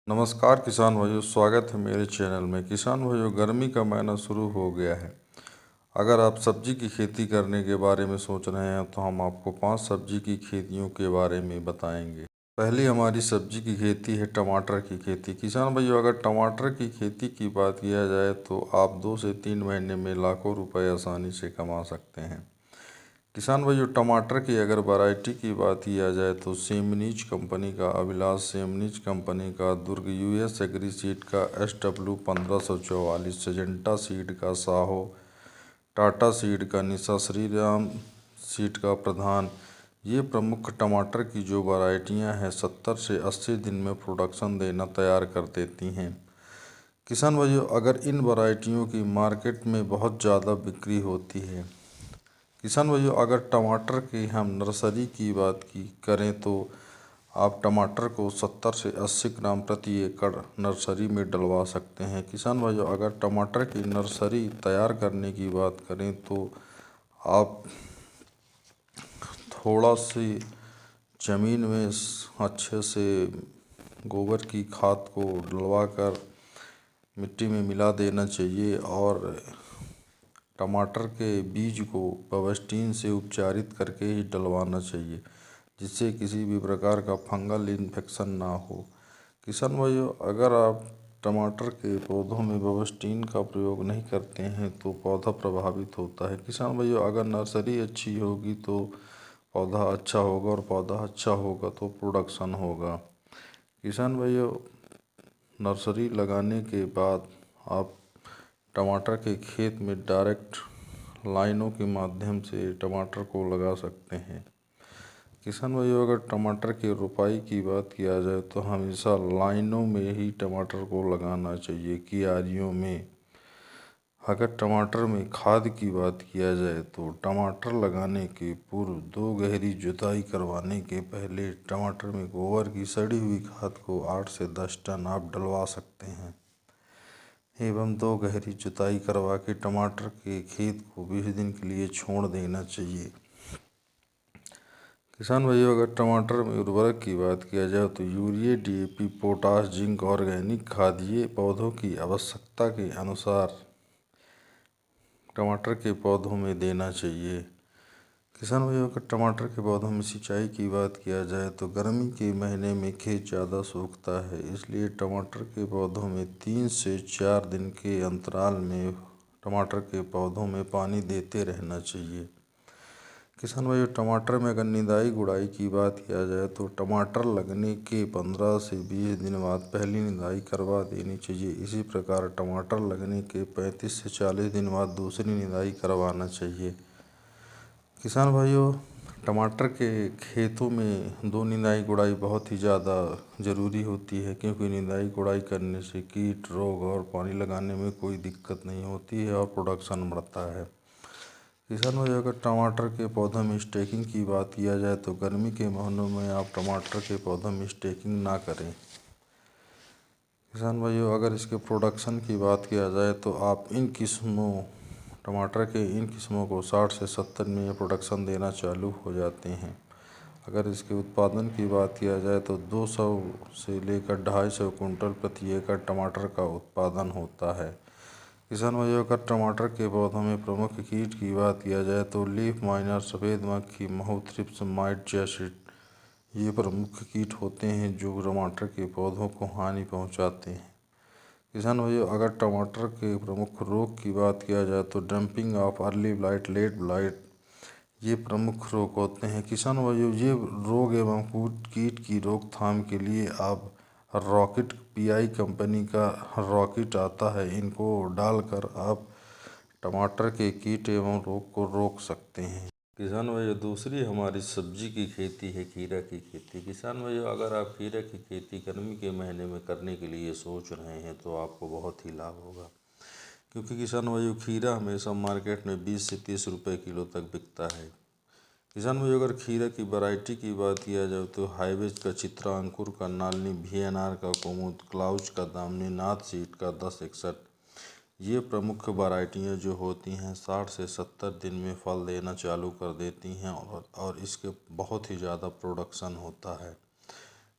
नमस्कार किसान भाइयों, स्वागत है मेरे चैनल में। किसान भाइयों, गर्मी का महीना शुरू हो गया है। अगर आप सब्जी की खेती करने के बारे में सोच रहे हैं तो हम आपको 5 सब्जी की खेतियों के बारे में बताएंगे। पहली हमारी सब्जी की खेती है टमाटर की खेती। किसान भाइयों, अगर टमाटर की खेती की बात किया जाए तो आप 2 से 3 महीने में लाखों रुपए आसानी से कमा सकते हैं। किसान भाइयों, टमाटर की अगर वैरायटी की बात किया जाए तो सेमनीच कंपनी का अभिलाष, सेमनीच कंपनी का दुर्ग, यूएस एग्री सीड का SW1544, सिजेंटा सीड का साहो, टाटा सीड का निशा, श्रीराम सीड का प्रधान, ये प्रमुख टमाटर की जो वैरायटियां हैं 70 से 80 दिन में प्रोडक्शन देना तैयार कर देती हैं। किसान भाइयों, अगर इन वैरायटियों की मार्केट में बहुत ज़्यादा बिक्री होती है। किसान भाइयों, अगर टमाटर की हम नर्सरी की बात करें तो आप टमाटर को 70 से 80 ग्राम प्रति एकड़ नर्सरी में डलवा सकते हैं। किसान भाइयों, अगर टमाटर की नर्सरी तैयार करने की बात करें तो आप थोड़ा सी ज़मीन में अच्छे से गोबर की खाद को डलवा कर मिट्टी में मिला देना चाहिए और टमाटर के बीज को पवस्टीन से उपचारित करके ही डलवाना चाहिए, जिससे किसी भी प्रकार का फंगल इन्फेक्शन ना हो। किसान भाइयों, अगर आप टमाटर के पौधों में पवस्टीन का प्रयोग नहीं करते हैं तो पौधा प्रभावित होता है। किसान भाइयों, अगर नर्सरी अच्छी होगी तो पौधा अच्छा होगा और पौधा अच्छा होगा तो प्रोडक्शन होगा। किसान भाइयों, नर्सरी लगाने के बाद आप टमाटर के खेत में डायरेक्ट लाइनों के माध्यम से टमाटर को लगा सकते हैं। किसान भाइयों, अगर टमाटर की रोपाई की बात किया जाए तो हमेशा लाइनों में ही टमाटर को लगाना चाहिए, क्यारियों में। अगर टमाटर में खाद की बात किया जाए तो टमाटर लगाने के पूर्व 2 गहरी जुताई करवाने के पहले टमाटर में गोबर की सड़ी हुई खाद को 8 से 10 टन आप डलवा सकते हैं एवं 2 गहरी जुताई करवा के टमाटर के खेत को 20 दिन के लिए छोड़ देना चाहिए। किसान भाइयों, अगर टमाटर में उर्वरक की बात किया जाए तो urea, DAP, potash, zinc, organic खाद ये पौधों की आवश्यकता के अनुसार टमाटर के पौधों में देना चाहिए। किसान भाइयों, अगर टमाटर के पौधों में सिंचाई की बात किया जाए तो गर्मी के महीने में खेत ज़्यादा सूखता है, इसलिए टमाटर के पौधों में 3 से 4 दिन के अंतराल में टमाटर के पौधों में पानी देते रहना चाहिए। किसान भाइयों, टमाटर में अगर निदाई गुड़ाई की बात किया जाए तो टमाटर लगने के 15 से 20 दिन बाद पहली निदाई करवा देनी चाहिए। इसी प्रकार टमाटर लगने के 35 से 40 दिन बाद दूसरी निदाई करवाना चाहिए। किसान भाइयों, टमाटर के खेतों में 2 निदाई गुड़ाई बहुत ही ज़्यादा ज़रूरी होती है, क्योंकि निदाई गुड़ाई करने से कीट, रोग और पानी लगाने में कोई दिक्कत नहीं होती है और प्रोडक्शन बढ़ता है। किसान भाइयों, अगर टमाटर के पौधों में स्टेकिंग की बात किया जाए तो गर्मी के महीनों में आप टमाटर के पौधों में स्टेकिंग ना करें। किसान भाइयों, अगर इसके प्रोडक्शन की बात किया जाए तो आप टमाटर के इन किस्मों को 60 से 70 में प्रोडक्शन देना चालू हो जाते हैं। अगर इसके उत्पादन की बात किया जाए तो 200 से लेकर 250 कुंटल प्रति एकड़ टमाटर का उत्पादन होता है। किसान भाइयों, अगर टमाटर के पौधों में प्रमुख कीट की बात किया जाए तो लीफ माइनर, सफ़ेद मक्खी, महू, थ्रिप्स, माइट जैसे ये प्रमुख कीट होते हैं जो टमाटर के पौधों को हानि पहुंचाते हैं। किसान भाइयों, अगर टमाटर के प्रमुख रोग की बात किया जाए तो damping off, early blight, late blight ये प्रमुख रोग होते हैं। किसान भाइयों, ये रोग एवं कीट की रोकथाम के लिए आप रॉकेट, PI कंपनी का रॉकेट आता है, इनको डालकर आप टमाटर के कीट एवं रोग को रोक सकते हैं। किसान भाइयों, दूसरी हमारी सब्जी की खेती है खीरा की खेती। किसान भाइयों, अगर आप खीरा की खेती गर्मी के महीने में करने के लिए सोच रहे हैं तो आपको बहुत ही लाभ होगा, क्योंकि किसान भाइयों खीरा हमेशा मार्केट में 20 से 30 रुपये किलो तक बिकता है। किसान भाइयों, अगर खीरा की वैरायटी की बात किया जाए तो हाईवेज का, चित्रा अंकुर का, नालनी, VNR का, कुमुद, क्लाउज का, दामनी, नाथ सीड का 1061 ये प्रमुख वैरायटियाँ जो होती हैं 60 से 70 दिन में फल देना चालू कर देती हैं और इसके बहुत ही ज़्यादा प्रोडक्शन होता है।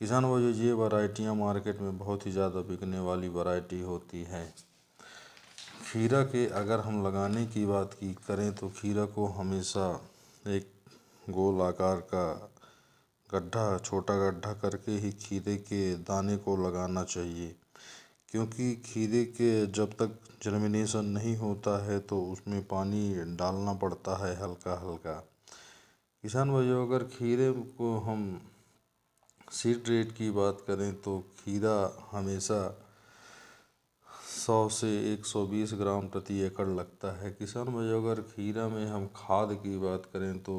किसान भाइयों, ये वैरायटियाँ मार्केट में बहुत ही ज़्यादा बिकने वाली वैरायटी होती है। खीरा के अगर हम लगाने की बात की करें तो खीरा को हमेशा एक गोल आकार का गड्ढा, छोटा गड्ढा करके ही खीरे के दाने को लगाना चाहिए, क्योंकि खीरे के जब तक जर्मिनेशन नहीं होता है तो उसमें पानी डालना पड़ता है हल्का हल्का। किसान भाइयों, अगर खीरे को हम सीड रेट की बात करें तो खीरा हमेशा 100 से 120 ग्राम प्रति एकड़ लगता है। किसान भाइयों, अगर खीरा में हम खाद की बात करें तो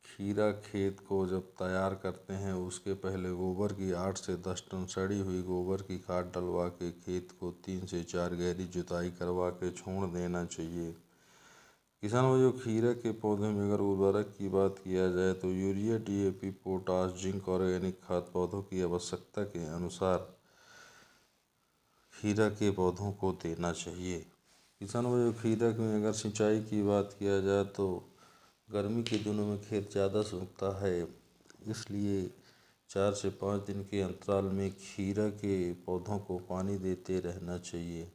खीरा खेत को जब तैयार करते हैं उसके पहले गोबर की 8 से 10 टन सड़ी हुई गोबर की खाद डलवा के खेत को 3 से 4 गहरी जुताई करवा के छोड़ देना चाहिए। किसान भाइयों, खीरा के पौधे में अगर उर्वरक की बात किया जाए तो urea, DAP, potash, zinc, organic खाद पौधों की आवश्यकता के अनुसार खीरा के पौधों को देना चाहिए। किसान भाइयों, खीरा में अगर सिंचाई की बात किया जाए तो गर्मी के दिनों में खेत ज़्यादा सूखता है, इसलिए 4 से 5 दिन के अंतराल में खीरा के पौधों को पानी देते रहना चाहिए।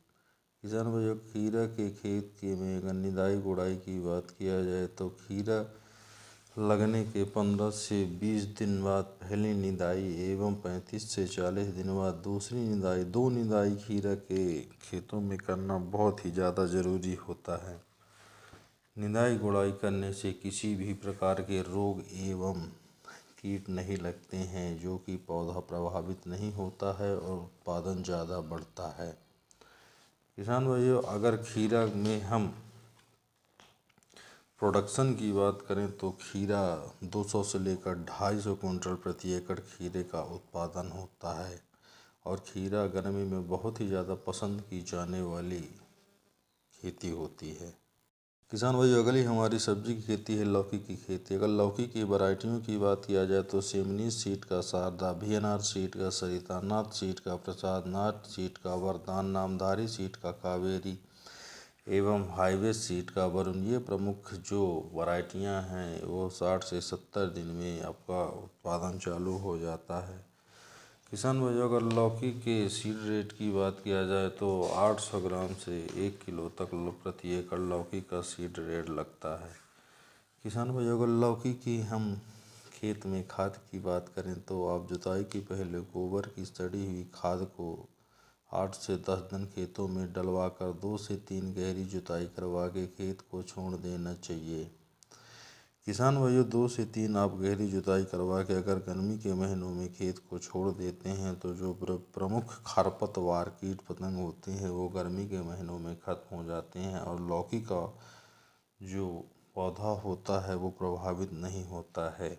किसान भाइयों, खीरा के खेत के में अगर निदाई गुड़ाई की बात किया जाए तो खीरा लगने के 15 से 20 दिन बाद पहली निदाई एवं 35 से 40 दिन बाद दूसरी निदाई, 2 निदाई खीरा के खेतों में करना बहुत ही ज़्यादा ज़रूरी होता है। निदाई गुड़ाई करने से किसी भी प्रकार के रोग एवं कीट नहीं लगते हैं, जो कि पौधा प्रभावित नहीं होता है और उत्पादन ज़्यादा बढ़ता है। किसान भाइयों, अगर खीरा में हम प्रोडक्शन की बात करें तो खीरा 200 से लेकर 250 कुंटल प्रति एकड़ खीरे का उत्पादन होता है और खीरा गर्मी में बहुत ही ज़्यादा पसंद की जाने वाली खेती होती है। किसान भाई, अगली हमारी सब्जी की खेती है लौकी की खेती। अगर लौकी की वैरायटियों की बात किया जाए तो सेमनी सीड का शारदा, VNR सीड का सरिता, नाथ सीड का प्रसाद, नाथ सीड का वरदान, नामधारी सीड का कावेरी एवं हाईवे सीड का वरुण, ये प्रमुख जो वैरायटियां हैं वो 60 से 70 दिन में आपका उत्पादन चालू हो जाता है। किसान भाइयों, अगर लौकी के सीड रेट की बात किया जाए तो 800 ग्राम से 1 किलो तक प्रति एकड़ लौकी का सीड रेट लगता है। किसान भाइयों, अगर लौकी की हम खेत में खाद की बात करें तो आप जुताई के पहले गोबर की सड़ी हुई खाद को 8 से 10 दिन खेतों में डलवा कर 2 से 3 गहरी जुताई करवा के खेत को छोड़ देना चाहिए। किसान भाइयों, 2 से 3 आप गहरी जुताई करवा के अगर गर्मी के महीनों में खेत को छोड़ देते हैं तो जो प्रमुख खरपतवार कीट पतंग होते हैं वो गर्मी के महीनों में खत्म हो जाते हैं और लौकी का जो पौधा होता है वो प्रभावित नहीं होता है।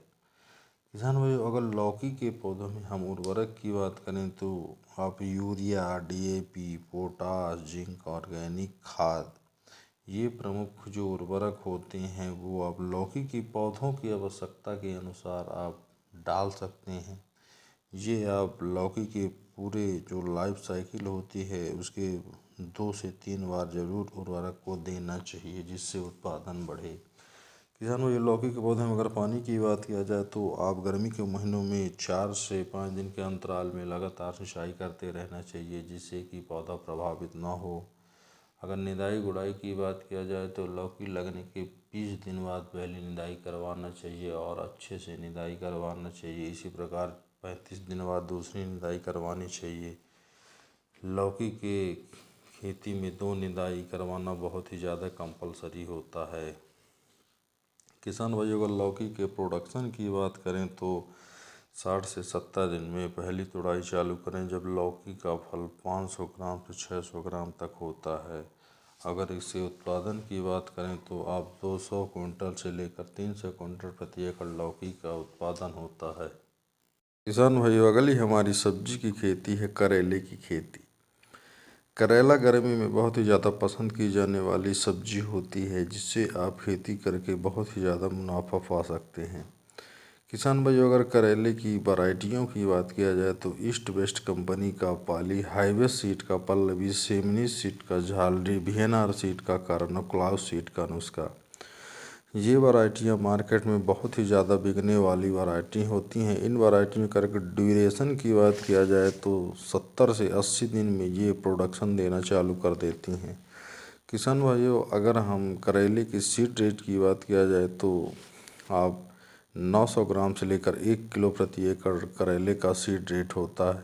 किसान भाइयों, अगर लौकी के पौधों में हम उर्वरक की बात करें तो आप urea, DAP, potash, zinc, organic खाद, ये प्रमुख जो उर्वरक होते हैं वो आप लौकी की पौधों की आवश्यकता के अनुसार आप डाल सकते हैं। ये आप लौकी के पूरे जो लाइफ साइकिल होती है उसके 2 से 3 बार ज़रूर उर्वरक को देना चाहिए, जिससे उत्पादन बढ़े। किसान भाई, लौकी के पौधे में अगर पानी की बात किया जाए तो आप गर्मी के महीनों में 4 से 5 दिन के अंतराल में लगातार सिंचाई करते रहना चाहिए, जिससे कि पौधा प्रभावित ना हो। अगर निदाई गुड़ाई की बात किया जाए तो लौकी लगने के 20 दिन बाद पहली निदाई करवाना चाहिए और अच्छे से निदाई करवाना चाहिए। इसी प्रकार 35 दिन बाद दूसरी निदाई करवानी चाहिए। लौकी के खेती में 2 निदाई करवाना बहुत ही ज़्यादा कंपलसरी होता है। किसान भाइयों, अगर लौकी के प्रोडक्शन की बात करें तो 60 से 70 दिन में पहली तुड़ाई चालू करें जब लौकी का फल 500 ग्राम से 600 ग्राम तक होता है। अगर इससे उत्पादन की बात करें तो आप 200 कुंटल से लेकर 300 कुंटल प्रति एकड़ लौकी का उत्पादन होता है। किसान भाइयों, अगली हमारी सब्जी की खेती है करेले की खेती। करेला गर्मी में बहुत ही ज़्यादा पसंद की जाने वाली सब्जी होती है, जिससे आप खेती करके बहुत ही ज़्यादा मुनाफा पा सकते हैं। किसान भाइयों, अगर करेले की वैरायटियों की बात किया जाए तो ईस्ट वेस्ट कंपनी का पाली, हाईवे सीड का पल्लवी, सेमनी सीड का झालरी, VNR सीड का करण, क्लाउस सीड का नुस्खा, ये वैरायटियाँ मार्केट में बहुत ही ज़्यादा बिकने वाली वैरायटी होती हैं। इन वैरायटी में करके ड्यूरेशन की बात किया जाए तो 70 से 80 दिन में ये प्रोडक्शन देना चालू कर देती हैं। किसान भाइयों, अगर हम करेले की सीड रेट की बात किया जाए तो आप 900 ग्राम से लेकर 1 किलो प्रति एकड़ करेले का सीड रेट होता है।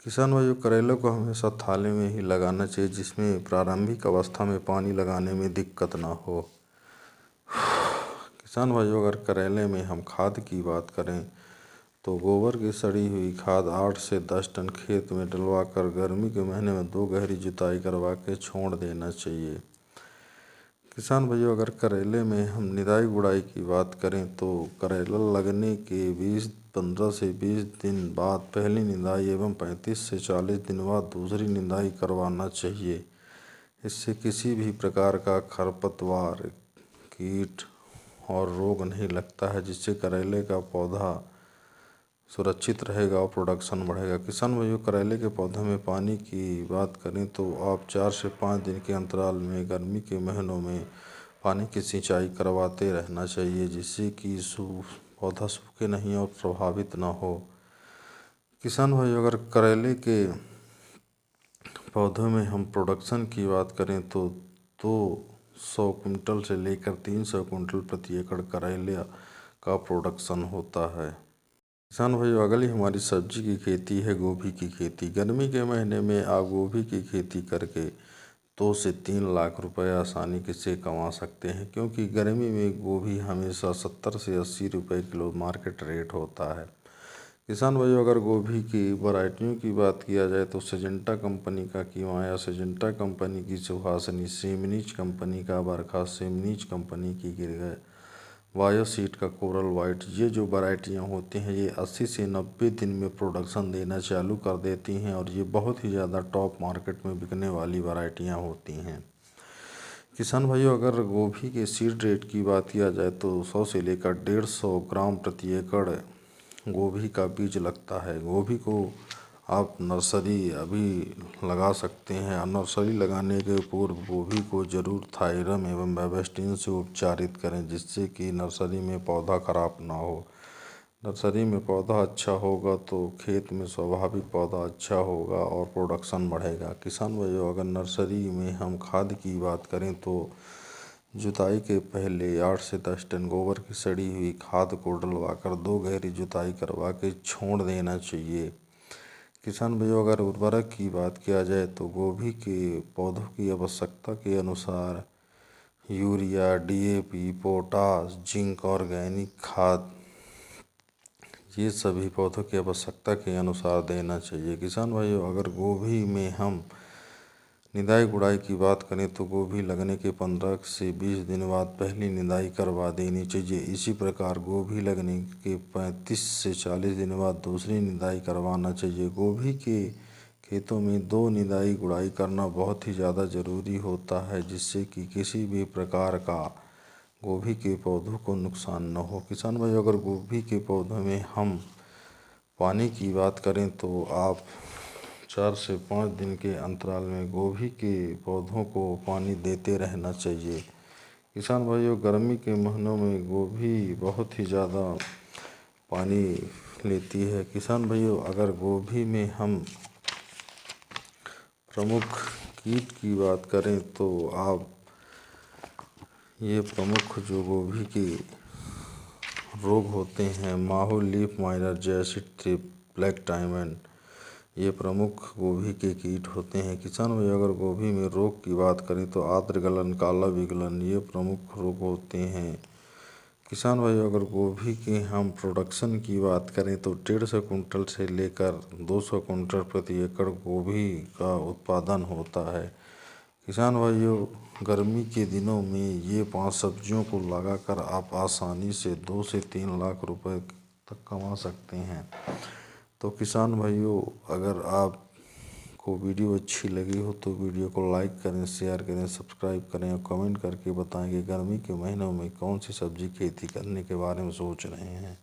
किसान भाइयों, करेले को हमेशा थाली में ही लगाना चाहिए जिसमें प्रारंभिक अवस्था में पानी लगाने में दिक्कत ना हो। किसान भाइयों, अगर करेले में हम खाद की बात करें तो गोबर की सड़ी हुई खाद 8 से 10 टन खेत में डलवा कर गर्मी के महीने में 2 गहरी जुताई करवा के छोड़ देना चाहिए। किसान भाइयों, अगर करेले में हम निदाई गुड़ाई की बात करें तो करेला लगने के 15 से 20 दिन बाद पहली निदाई एवं 35 से 40 दिन बाद दूसरी निदाई करवाना चाहिए। इससे किसी भी प्रकार का खरपतवार, कीट और रोग नहीं लगता है, जिससे करेले का पौधा सुरक्षित रहेगा और प्रोडक्शन बढ़ेगा। किसान भाइयों, करेले के पौधे में पानी की बात करें तो आप 4 से 5 दिन के अंतराल में गर्मी के महीनों में पानी की सिंचाई करवाते रहना चाहिए, जिससे कि पौधा सूखे नहीं और प्रभावित ना हो। किसान भाइयों, अगर करेले के पौधों में हम प्रोडक्शन की बात करें तो 200 कुंटल से लेकर 300 कुंटल प्रति एकड़ करेले का प्रोडक्शन होता है। किसान भाइयों, अगली हमारी सब्जी की खेती है गोभी की खेती। गर्मी के महीने में आप गोभी की खेती करके 2 से 3 लाख रुपए आसानी से कमा सकते हैं, क्योंकि गर्मी में गोभी हमेशा 70 से 80 रुपए किलो मार्केट रेट होता है। किसान भाइयों, अगर गोभी की वैरायटियों की बात किया जाए तो सिजेंटा कंपनी का कीमाया, सिजेंटा कंपनी की सुहासनी, सेमनीच कंपनी का बरखा, सेमनीच कंपनी की गिरगाय, बायोसीट का कोरल वाइट, ये जो वैरायटियाँ होती हैं ये 80 से 90 दिन में प्रोडक्शन देना चालू कर देती हैं और ये बहुत ही ज़्यादा टॉप मार्केट में बिकने वाली वैरायटियाँ होती हैं। किसान भाइयों, अगर गोभी के सीड रेट की बात किया जाए तो 100 से लेकर 150 ग्राम प्रति एकड़ गोभी का बीज लगता है। गोभी को आप नर्सरी अभी लगा सकते हैं। नर्सरी लगाने के पूर्व गोभी को जरूर थायरम एवं बेबस्टीन से उपचारित करें, जिससे कि नर्सरी में पौधा खराब ना हो। नर्सरी में पौधा अच्छा होगा तो खेत में स्वाभाविक पौधा अच्छा होगा और प्रोडक्शन बढ़ेगा। किसान भाइयों, अगर नर्सरी में हम खाद की बात करें तो जुताई के पहले 8 से 10 टन गोबर की सड़ी हुई खाद को डलवाकर 2 गहरी जुताई करवा के छोड़ देना चाहिए। किसान भाइयों, अगर उर्वरक की बात किया जाए तो गोभी के पौधों की आवश्यकता के अनुसार urea, DAP, potash, zinc, organic खाद ये सभी पौधों की आवश्यकता के अनुसार देना चाहिए। किसान भाइयों, अगर गोभी में हम निदाई गुड़ाई की बात करें तो गोभी लगने के 15 से 20 दिन बाद पहली निदाई करवा देनी चाहिए। इसी प्रकार गोभी लगने के 35 से 40 दिन बाद दूसरी निदाई करवाना चाहिए। गोभी के खेतों में 2 निदाई गुड़ाई करना बहुत ही ज़्यादा ज़रूरी होता है, जिससे कि किसी भी प्रकार का गोभी के पौधों को नुकसान न हो। किसान भाई, अगर गोभी के पौधों में हम पानी की बात करें तो आप 4 से 5 दिन के अंतराल में गोभी के पौधों को पानी देते रहना चाहिए। किसान भाइयों, गर्मी के महीनों में गोभी बहुत ही ज़्यादा पानी लेती है। किसान भाइयों, अगर गोभी में हम प्रमुख कीट की बात करें तो आप ये प्रमुख जो गोभी के रोग होते हैं, माहो leaf miner, jassid thrips, black diamond, ये प्रमुख गोभी के कीट होते हैं। किसान भाई, अगर गोभी में रोग की बात करें तो आद्र गलन, काला विगलन ये प्रमुख रोग होते हैं। किसान भाई, अगर गोभी के हम प्रोडक्शन की बात करें तो 150 कुंटल से लेकर 200 कुंटल प्रति एकड़ गोभी का उत्पादन होता है। किसान भाइयों, गर्मी के दिनों में ये 5 सब्जियों को लगाकर आप आसानी से 2 से 3 लाख रुपए तक कमा सकते हैं। तो किसान भाइयों, अगर आपको वीडियो अच्छी लगी हो तो वीडियो को लाइक करें, शेयर करें, सब्सक्राइब करें और कमेंट करके बताएं कि गर्मी के महीनों में कौन सी सब्जी खेती करने के बारे में सोच रहे हैं।